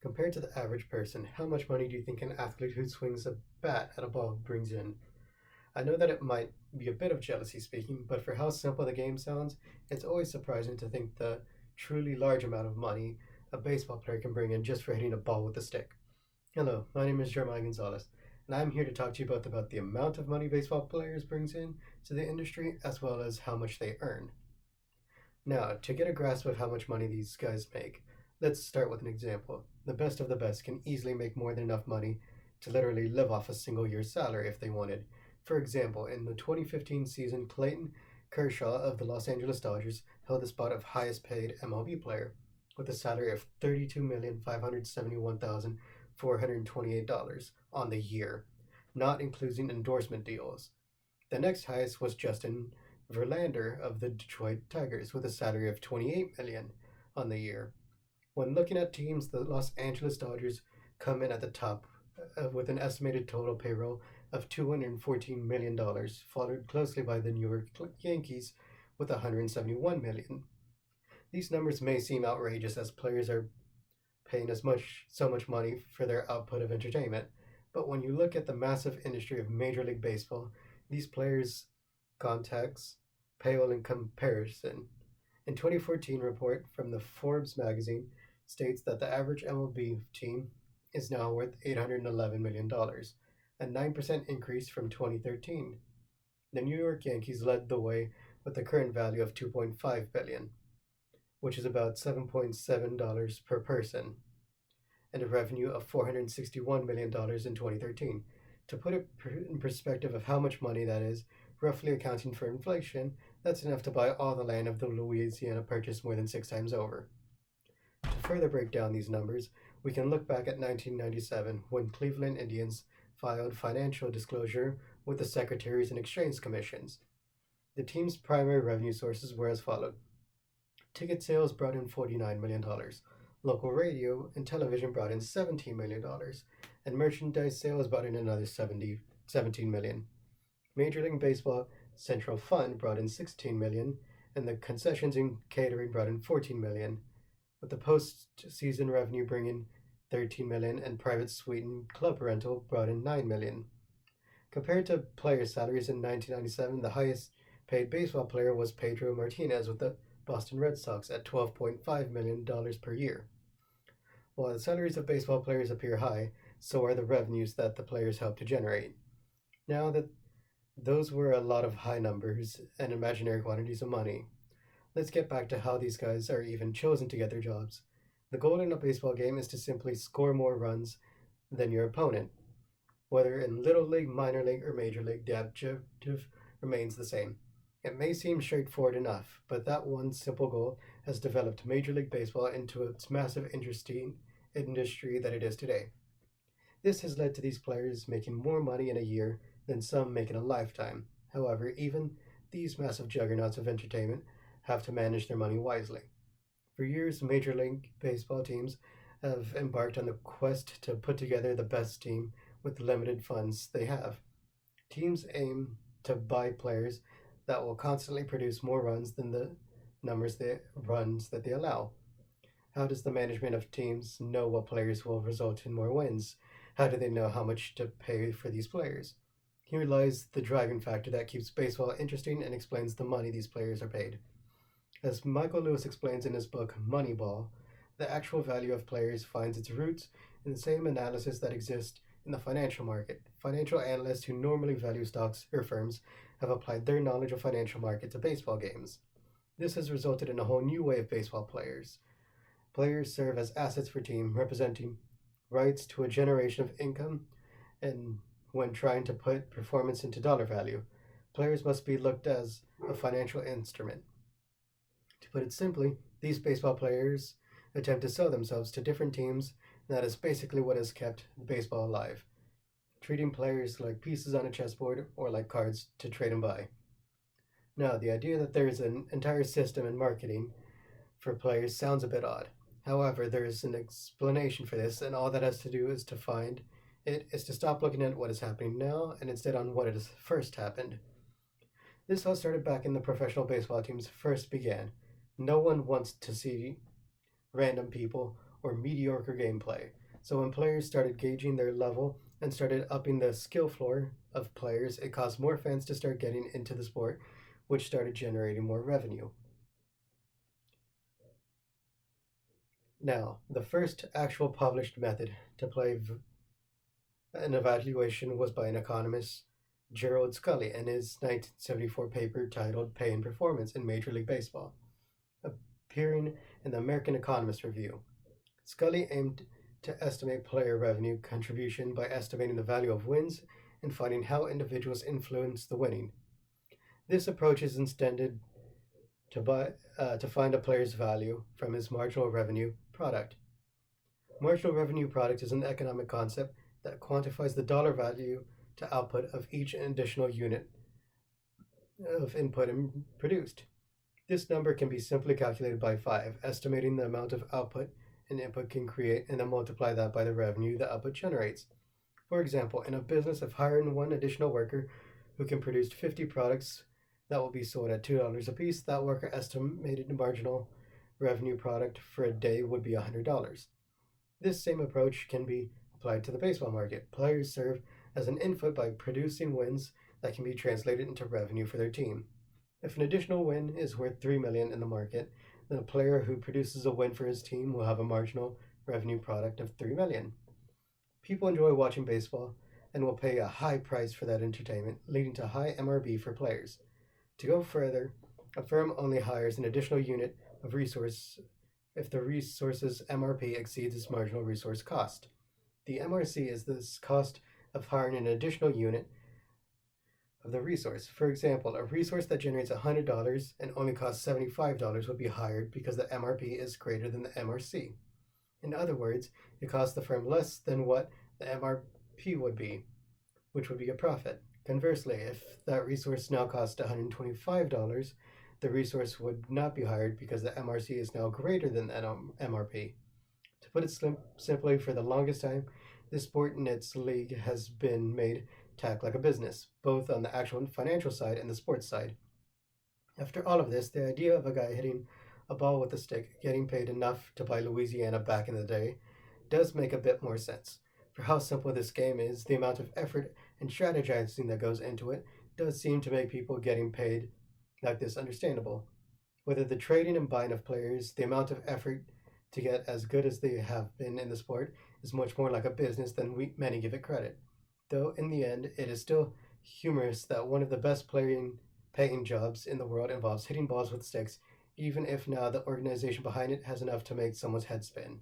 Compared to the average person, how much money do you think an athlete who swings a bat at a ball brings in? I know that it might be a bit of jealousy speaking, but for how simple the game sounds, it's always surprising to think the truly large amount of money a baseball player can bring in just for hitting a ball with a stick. Hello, my name is Jeremiah Gonzalez, and I'm here to talk to you both about the amount of money baseball players brings in to the industry as well as how much they earn. Now, to get a grasp of how much money these guys make, let's start with an example. The best of the best can easily make more than enough money to literally live off a single year's salary if they wanted. For example, in the 2015 season, Clayton Kershaw of the Los Angeles Dodgers held the spot of highest paid MLB player with a salary of $32,571,428 on the year, not including endorsement deals. The next highest was Justin Verlander of the Detroit Tigers with a salary of $28 million on the year. When looking at teams, the Los Angeles Dodgers come in at the top with an estimated total payroll of $214 million, followed closely by the New York Yankees with $171 million. These numbers may seem outrageous as players are paying so much money for their output of entertainment, but when you look at the massive industry of Major League Baseball, these players' contacts pale in comparison. In 2014 report from the Forbes magazine states that the average MLB team is now worth $811 million, a 9% increase from 2013. The New York Yankees led the way with a current value of $2.5 billion, which is about $7.7 per person, and a revenue of $461 million in 2013. To put it in perspective of how much money that is, roughly accounting for inflation, that's enough to buy all the land of the Louisiana Purchase more than 6 times over. To further break down these numbers, we can look back at 1997 when Cleveland Indians filed financial disclosure with the Securities and Exchange Commissions. The team's primary revenue sources were as followed. Ticket sales brought in $49 million. Local radio and television brought in $17 million, and merchandise sales brought in another $17 million. Major League Baseball Central Fund brought in $16 million, and the concessions and catering brought in $14 million, with the postseason revenue bringing $13 million, and private suite and club rental brought in $9 million. Compared to player salaries in 1997, the highest paid baseball player was Pedro Martinez with the Boston Red Sox at $12.5 million per year. While the salaries of baseball players appear high, so are the revenues that the players help to generate. Now that those were a lot of high numbers and imaginary quantities of money, let's get back to how these guys are even chosen to get their jobs. The goal in a baseball game is to simply score more runs than your opponent. Whether in Little League, Minor League, or Major League, the objective remains the same. It may seem straightforward enough, but that one simple goal has developed Major League Baseball into its massive interesting industry that it is today. This has led to these players making more money in a year than some make in a lifetime. However, even these massive juggernauts of entertainment have to manage their money wisely. For years, Major League Baseball teams have embarked on the quest to put together the best team with the limited funds they have. Teams aim to buy players that will constantly produce more runs than the runs that they allow. How does the management of teams know what players will result in more wins? How do they know how much to pay for these players? Here lies the driving factor that keeps baseball interesting and explains the money these players are paid. As Michael Lewis explains in his book Moneyball, the actual value of players finds its roots in the same analysis that exists in the financial market. Financial analysts who normally value stocks or firms have applied their knowledge of financial market to baseball games. This has resulted in a whole new way of baseball players. Players serve as assets for team, representing rights to a generation of income, and when trying to put performance into dollar value, players must be looked as a financial instrument. To put it simply, these baseball players attempt to sell themselves to different teams, and that is basically what has kept baseball alive, treating players like pieces on a chessboard or like cards to trade and buy. Now, the idea that there is an entire system in marketing for players sounds a bit odd. However, there is an explanation for this, and all that has to do is to find it is to stop looking at what is happening now and instead on what has first happened. This all started back in the professional baseball teams first began. No one wants to see random people or mediocre gameplay. So when players started gauging their level and started upping the skill floor of players, it caused more fans to start getting into the sport, which started generating more revenue. Now, the first actual published method to play an evaluation was by an economist, Gerald Scully, in his 1974 paper titled Pay and Performance in Major League Baseball, appearing in the American Economist Review. Scully aimed to estimate player revenue contribution by estimating the value of wins and finding how individuals influence the winning. This approach is intended to find a player's value from his marginal revenue product. Marginal revenue product is an economic concept that quantifies the dollar value to output of each additional unit of input produced. This number can be simply calculated by 5, estimating the amount of output an input can create, and then multiply that by the revenue the output generates. For example, in a business of hiring one additional worker who can produce 50 products that will be sold at $2 a piece, that worker estimated marginal revenue product for a day would be $100. This same approach can be applied to the baseball market. Players serve as an input by producing wins that can be translated into revenue for their team. If an additional win is worth $3 million in the market, then a player who produces a win for his team will have a marginal revenue product of $3 million. People enjoy watching baseball and will pay a high price for that entertainment, leading to high MRB for players. To go further, a firm only hires an additional unit of resource if the resource's MRP exceeds its marginal resource cost. The MRC is the cost of hiring an additional unit of the resource. For example, a resource that generates $100 and only costs $75 would be hired because the MRP is greater than the MRC. In other words, it costs the firm less than what the MRP would be, which would be a profit. Conversely, if that resource now costs $125, the resource would not be hired because the MRC is now greater than the MRP. To put it simply, for the longest time, this sport in its league has been made to act like a business, both on the actual financial side and the sports side. After all of this, the idea of a guy hitting a ball with a stick getting paid enough to buy Louisiana back in the day does make a bit more sense. For how simple this game is, the amount of effort and strategizing that goes into it does seem to make people getting paid like this understandable. Whether the trading and buying of players, the amount of effort to get as good as they have been in the sport is much more like a business than many give it credit. Though in the end, it is still humorous that one of the best paying jobs in the world involves hitting balls with sticks, even if now the organization behind it has enough to make someone's head spin.